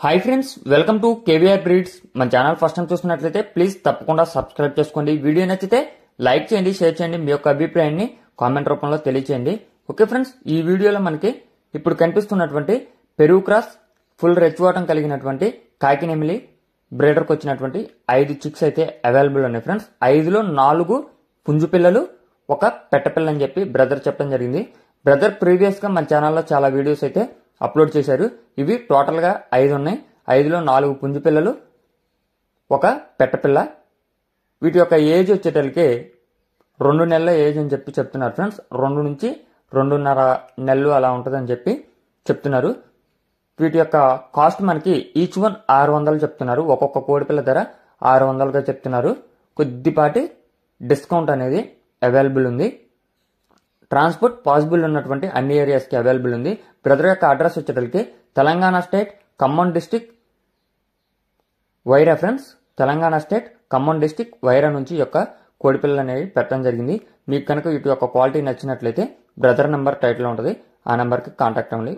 Hi friends, welcome to KVR breeds. మన channel first time చూస్తున్నట్లయితే please తప్పకుండా సబ్స్క్రైబ్ చేసుకోండి. వీడియో నచ్చితే లైక్ చేయండి, షేర్ చేయండి, మీ యొక్క అభిప్రాయాన్ని కామెంట్ రూపంలో తెలియచేయండి. ఓకే ఫ్రెండ్స్, ఈ వీడియోలో మనకి ఇప్పుడు కనిపిస్తున్నటువంటి పెరుగు క్రాస్ ఫుల్ రెచ్చువాటం కలిగినటువంటి కాకినెమిలి బ్రీడర్కి వచ్చినటువంటి 5 చిక్స్ అయితే అవైలబుల్ ఉన్నాయి ఫ్రెండ్స్. 5లో 4 పుంజు పిల్లలు, ఒక పెట్టపిల్ల అని చెప్పి బ్రదర్ చెప్పడం జరిగింది. బ్రదర్ ప్రీవియస్ గా మన ఛానల్లో చాలా వీడియోస్ అయితే అప్లోడ్ చేశారు. ఇవి టోటల్ గా 5 ఉన్నాయి. 5లో 4 పుంజు పిల్లలు, ఒక పెట్టపిల్ల. వీటి యొక్క ఏజ్ వచ్చేటప్పటికి 2 నెలల ఏజ్ అని చెప్పి చెప్తున్నారు ఫ్రెండ్స్. 2 నుంచి 2.5 నెలలు అలా ఉంటుందని చెప్పి చెప్తున్నారు. వీటి యొక్క కాస్ట్ మనకి ఈచ్ వన్ 600 చెప్తున్నారు. ఒక్కొక్క కోడిపిల్ల ధర 600గా చెప్తున్నారు. కొద్దిపాటి డిస్కౌంట్ అనేది అవైలబుల్ ఉంది. ట్రాన్స్పోర్ట్ పాసిబుల్ ఉన్నటువంటి అన్ని ఏరియాస్కి అవైలబుల్ ఉంది. బ్రదర్ యొక్క అడ్రస్ వచ్చేటప్పటికి Telangana state Khammam district Wyra friends. Telangana state Khammam district Wyra నుంచి యొక్క కోడిపిల్లలు అనేవి పెట్టడం జరిగింది. మీకు కనుక వీటి యొక్క క్వాలిటీ నచ్చినట్లయితే బ్రదర్ నెంబర్ టైటిల్లో ఉంటుంది. ఆ నెంబర్కి కాంటాక్ట్ అవ్వండి.